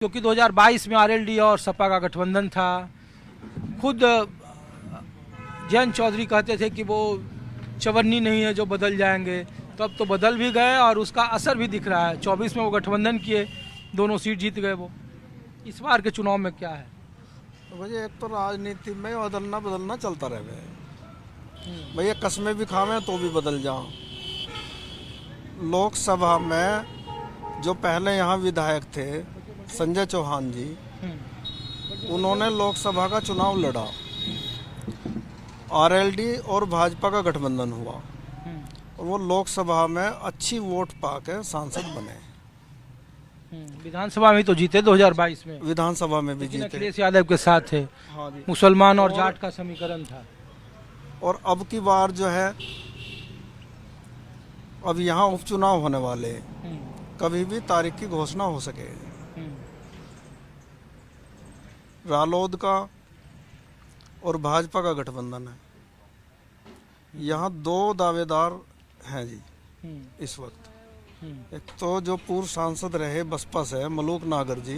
क्योंकि 2022 में आरएलडी और सपा का गठबंधन था। खुद जयंत चौधरी कहते थे कि वो चवन्नी नहीं है जो बदल जाएंगे, तो अब तो बदल भी गए और उसका असर भी दिख रहा है। 24 में वो गठबंधन किए, दोनों सीट जीत गए। वो इस बार के चुनाव में क्या है? तो भैया एक तो राजनीति में बदलना बदलना चलता रहे भैया, कस्में भी खावे तो भी बदल जाओ। लोकसभा में जो पहले यहाँ विधायक थे संजय चौहान जी, उन्होंने लोकसभा का चुनाव लड़ा, आरएलडी और भाजपा का गठबंधन हुआ, वो लोकसभा में अच्छी वोट पाके सांसद बने। विधानसभा में तो जीते 2022 में, विधानसभा में भी जीते, अखिलेश यादव के साथ थे। हाँ जी। मुसलमान और जाट का समीकरण था। और अब की बार जो है, अब यहाँ उपचुनाव होने वाले, कभी भी तारीख की घोषणा हो सके। रालोद का और भाजपा का गठबंधन है, यहाँ दो दावेदार हैं जी इस वक्त। एक तो जो पूर्व सांसद रहे बसपा से मलूक नागर जी,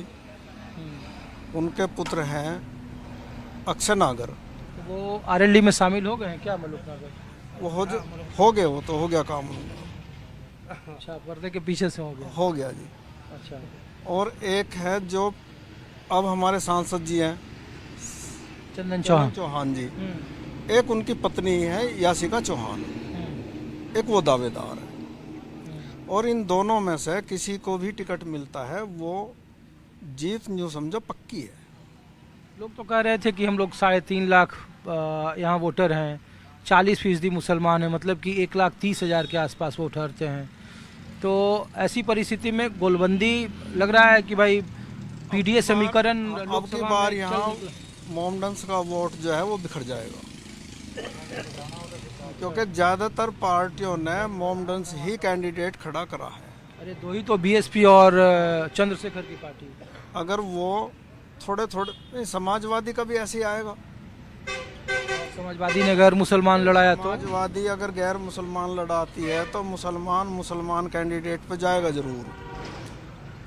उनके पुत्र हैं अक्षय नागर। वो आरएलडी में शामिल हो गए हैं क्या मलूक नागर? वो हो गए, वो तो हो गया काम। अच्छा, पर्दे के पीछे से हो गया जी। अच्छा। और एक है जो अब हमारे सांसद जी हैं चंदन चौहान जी, एक उनकी पत्नी है यासिका चौहान, एक वो दावेदार है। और इन दोनों में से किसी को भी टिकट मिलता है वो जीत न्यू समझो पक्की है। लोग तो कह रहे थे कि हम लोग 3.5 लाख यहाँ वोटर हैं, 40% मुसलमान हैं, मतलब कि 1,30,000 के आसपास वोट ठहरते हैं। तो ऐसी परिस्थिति में गोलबंदी लग रहा है कि भाई पीडीए समीकरण अब की बार यहाँ मोमडन्स का वोट जो है वो बिखर जाएगा, क्योंकि ज़्यादातर पार्टियों ने मोमडन्स ही कैंडिडेट खड़ा करा है। अरे दो ही तो, बीएसपी और चंद्रशेखर की पार्टी। अगर वो थोड़े नहीं, समाजवादी का भी ऐसे ही आएगा। समाजवादी ने गैर मुसलमान लड़ाया तो, समाजवादी अगर गैर मुसलमान लड़ाती है तो मुसलमान कैंडिडेट पे जाएगा जरूर।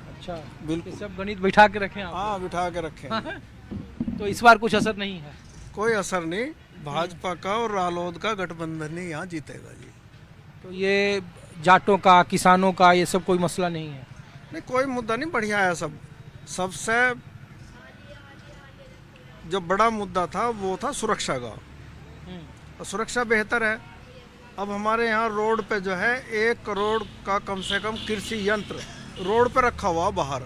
अच्छा, बिल्कुल, सब गणित बिठा के रखें आप? हाँ, बिठा के रखें। तो इस बार कुछ असर नहीं है? कोई असर नहीं, भाजपा का और रालोद का गठबंधन ही यहाँ जीतेगा जी। तो ये जाटों का, किसानों का, ये सब कोई मसला नहीं है? नहीं, कोई मुद्दा नहीं, बढ़िया है सब। सबसे जो बड़ा मुद्दा था वो था सुरक्षा का, और सुरक्षा बेहतर है। अब हमारे यहाँ रोड पे जो है 1 करोड़ का कम से कम कृषि यंत्र रोड पे रखा हुआ बाहर।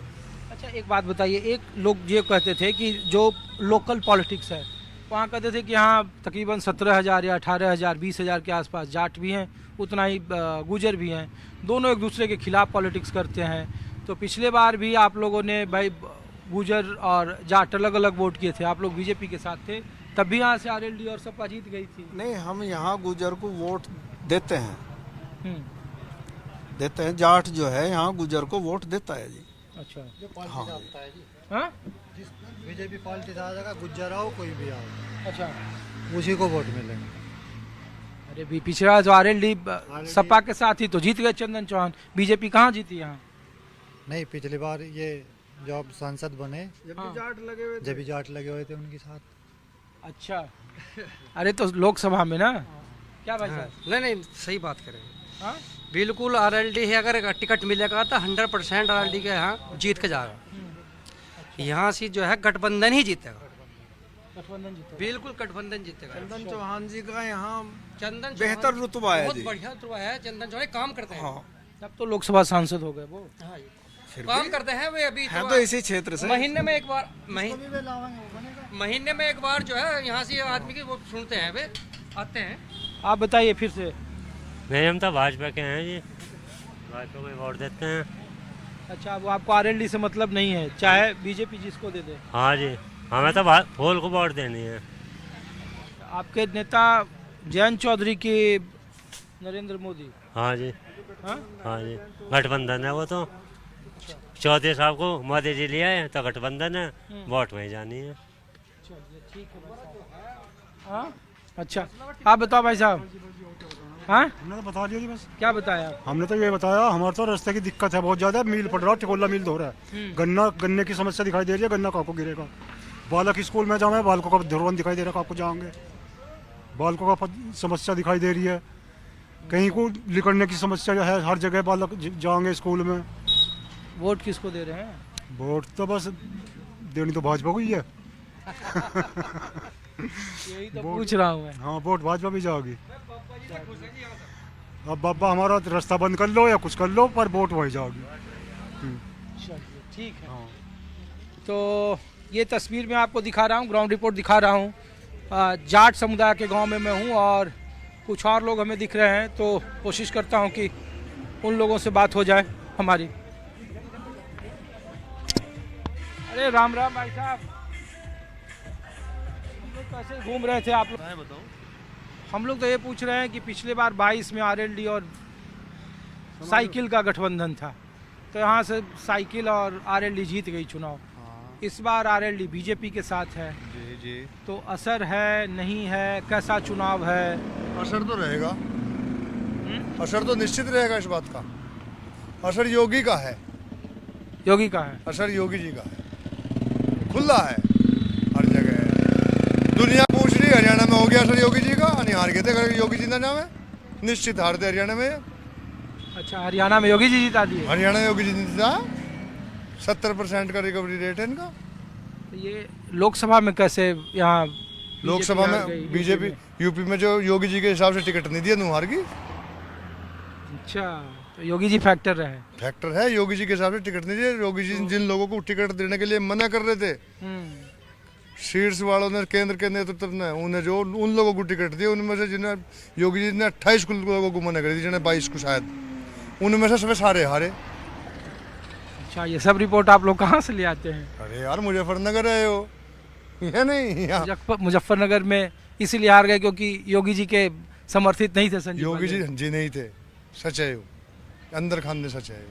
अच्छा, एक बात बताइए, एक लोग ये कहते थे कि जो लोकल पॉलिटिक्स है वहाँ कहते थे कि यहाँ तकरीबन 17,000 या 18,000 20,000 के आसपास जाट भी हैं, उतना ही गुजर भी हैं, दोनों एक दूसरे के खिलाफ पॉलिटिक्स करते हैं। तो पिछले बार भी आप लोगों ने भाई गुजर और जाट अलग अलग वोट किए थे, आप लोग बीजेपी के साथ थे, तब भी यहाँ से आरएलडी और सपा जीत गई थी। नहीं, हम यहाँ गुजर को वोट देते हैं, देते हैं। जाट जो है यहाँ गुजर को वोट देता है जी। अच्छा, हाँ, हाँ? बीजेपी पार्टी से आ जाएगा, गुज्जर आओ कोई भी आओ, अच्छा, उसी को वोट मिलेंगे। अरे भी पिछड़ा जो आरएलडी सपा के साथ ही तो जीत गए चंदन चौहान, बीजेपी कहाँ जीती यहाँ? नहीं, पिछली बार ये जब सांसद बने जब भी जाट लगे हुए थे, जब भी जाट लगे हुए थे उनके साथ। अच्छा, अरे तो लोकसभा में ना, क्या भाई साहब? नहीं, सही बात करें। हाँ? बिल्कुल आरएलडी है, अगर टिकट मिलेगा तो 100% आरएलडी के यहाँ जीत के जाएगा। यहाँ से जो है गठबंधन ही जीतेगा, गठबंधन जीतेगा, बिल्कुल गठबंधन जीतेगा। चंदन चौहान जी का यहाँ चंदन बेहतर रुतबा है बहुत जी। बढ़िया रुतबा है, चंदन चौहान काम करते हैं। हाँ, तब तो लोकसभा सांसद हो गए वो। हाँ, फिर काम करते हैं वे। अभी है तो इसी क्षेत्र से। महीने में एक बार महीने में एक बार जो है यहाँ से आदमी की वो सुनते हैं, वे आते हैं। आप बताइए फिर से। नहीं, हम तो भाजपा के हैं जी, भाजपा को वोट देते हैं। अच्छा, वो आपको आरएलडी से मतलब नहीं है, चाहे बीजेपी जिसको दे दे? हाँ जी, हमें तो फूल को वोट देनी है। आपके नेता जयंत चौधरी की नरेंद्र मोदी? हाँ जी, हाँ? हाँ जी, गठबंधन है वो तो। चौधरी साहब को मोदी जी लिया है तो गठबंधन है, वोट में ही जानी है। ठीक है। हाँ, अच्छा, आप बताओ भाई साहब। हाँ, हमने तो बता दिया जी बस। क्या बताया? हमने तो ये बताया हमारे तो रास्ते की दिक्कत है बहुत ज्यादा, मील पड़ रहा है, टिकोला मील धो रहा है, गन्ने की समस्या दिखाई दे रही है, गन्ना काको गिरेगा, बालक स्कूल में जाए बालकों का ध्रुवन दिखाई दे रहा है, काको जाएंगे, बालकों का समस्या दिखाई दे रही है, कहीं को निकलने की समस्या है, हर जगह बालक जाएंगे स्कूल में। वोट किसको दे रहे हैं? वोट तो बस देनी तो भाजपा को ही है। यही तो पूछ रहा हूँ मैं। हाँ, वोट भाजपा भी जाएगी। अब बाबा हमारा रास्ता बंद कर लो या कुछ कर लो, पर वोट वही जाएगी। चलिए ठीक है। तो ये तस्वीर मैं आपको दिखा रहा हूँ, ग्राउंड रिपोर्ट दिखा रहा हूँ। जाट समुदाय के गांव में मैं हूँ और कुछ और लोग हमें दिख रहे हैं, तो कोशिश करता हूँ कि उन लोगों से बात हो जाए हमारी। अरे राम राम भाई साहब, हम लोग कैसे घूम रहे थे आप लोग? हम लोग तो ये पूछ रहे हैं कि पिछले बार 22 में आरएलडी और साइकिल का गठबंधन था, तो यहाँ से साइकिल और आरएलडी जीत गई चुनाव। इस बार आरएलडी बीजेपी के साथ है जी। तो असर है नहीं है, कैसा चुनाव है? असर तो रहेगा, असर तो निश्चित रहेगा इस बात का। असर योगी का है, योगी का है। असर योगी जी का है, खुला है हर जगह है। दुनिया पूछ रही हरियाणा में हो गया असर योगी जी का, नहीं हार गए थे योगी जी का नाम है, निश्चित हारते हरियाणा में। अच्छा, हरियाणा में योगी जी जीता दिए? हरियाणा में योगी जी जीता, 70% का रिकवरी रेट है इनका। तो ये लोकसभा में कैसे यहाँ लोकसभा में बीजेपी, यूपी में जो योगी जी के हिसाब से टिकट नहीं दिया, नु हार गई। अच्छा, तो योगी जी फैक्टर रहे। फैक्टर है, योगी जी के हिसाब से टिकट नहीं दिया। योगी जी जिन लोगों को टिकट देने के लिए मना कर रहे थे, शीर्ष वालों ने, केंद्र के नेतृत्व ने, उन्हें जो उन लोगों को टिकट दिए, उनमें से जिन्हें योगी जी ने 28 लोगों को मना कर दी, जिन्हें 22 को शायद, उनमें से सारे हारे। अच्छा, ये सब रिपोर्ट आप लोग कहाँ से ले आते हैं? अरे यार, मुजफ्फरनगर है हो, ये नहीं यहाँ। मुजफ्फरनगर में इसीलिए हार गए क्योंकि योगी जी के समर्थित नहीं थे संजीव योगी पांडे। जी नहीं थे, सच है, अंदर खानने सच है।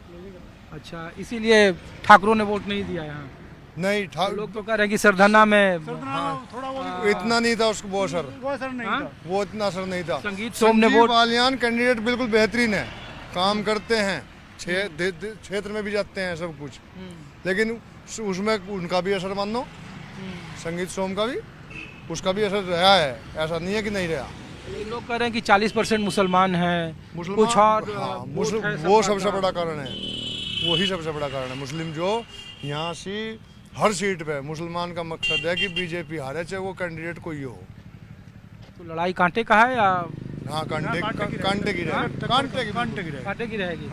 अच्छा, इसीलिए ठाकुरों ने वोट नहीं दिया यहाँ? नहीं, लोग तो कह रहे हैं कि सरधना में इतना नहीं था उसको, वो असर, वो इतना असर नहीं था। संगीत सोम ने वोट, बालियान कैंडिडेट बिल्कुल बेहतरीन है, काम करते हैं, क्षेत्र में भी जाते हैं सब कुछ, लेकिन उसमें उनका भी असर मान लो, संगीत सोम का भी, उसका भी असर रहा है, ऐसा नहीं है कि नहीं रहा। लोग कह रहे हैं कि 40% मुसलमान हैं, कुछ और वो सबसे बड़ा कारण है, वही सबसे बड़ा कारण है। मुस्लिम जो यहाँ से हर सीट पे मुसलमान का मकसद है कि बीजेपी हारे, चाहे वो कैंडिडेट कोई हो। तो लड़ाई कांटे का है या? हाँ, कांटे की रहेगी, कांटे की रहेगी।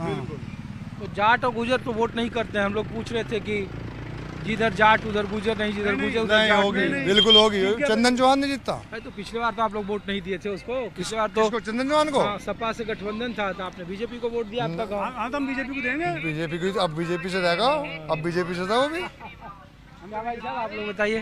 तो जाट और गुजर तो वोट नहीं करते हैं। हम लोग पूछ रहे थे कि जिधर जाट उधर गुजर नहीं, जिधर गुजर उधर जाट होगी, नहीं। बिल्कुल होगी। चंदन चौहान ने जीता। तो पिछले बार तो आप लोग वोट नहीं दिए थे उसको, पिछले बार तो चंदन चौहान को, सपा से गठबंधन था, तो आपने बीजेपी को वोट दिया। आपका गाँव? हाँ, तो हम बीजेपी को देंगे। बीजेपी को, अब बीजेपी से रहेगा, अब बीजेपी से था वो भी। क्या भाई साहब, आप लोग बताइए।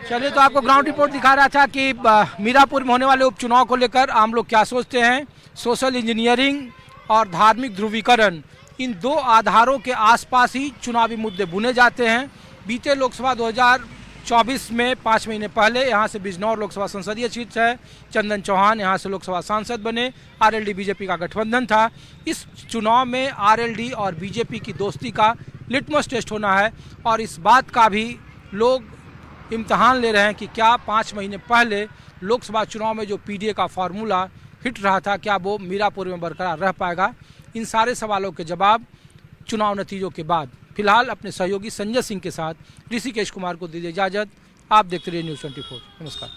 चलिए, तो आपको ग्राउंड रिपोर्ट दिखा रहा था कि मीरापुर में होने वाले उपचुनाव को लेकर आम लोग क्या सोचते हैं। सोशल इंजीनियरिंग और धार्मिक ध्रुवीकरण, इन दो आधारों के आसपास ही चुनावी मुद्दे बुने जाते हैं। बीते लोकसभा 2024 में 5 महीने पहले यहाँ से बिजनौर लोकसभा संसदीय सीट है, चंदन चौहान यहाँ से लोकसभा सांसद बने, आरएलडी बीजेपी का गठबंधन था। इस चुनाव में आरएलडी और बीजेपी की दोस्ती का लिटमस टेस्ट होना है और इस बात का भी लोग इम्तहान ले रहे हैं कि क्या 5 महीने पहले लोकसभा चुनाव में जो पीडीए का फार्मूला हिट रहा था, क्या वो मीरापुर में बरकरार रह पाएगा। इन सारे सवालों के जवाब चुनाव नतीजों के बाद। फिलहाल अपने सहयोगी संजय सिंह के साथ ऋषिकेश कुमार को दीजिए इजाजत। आप देखते रहिए न्यूज़ 24। नमस्कार।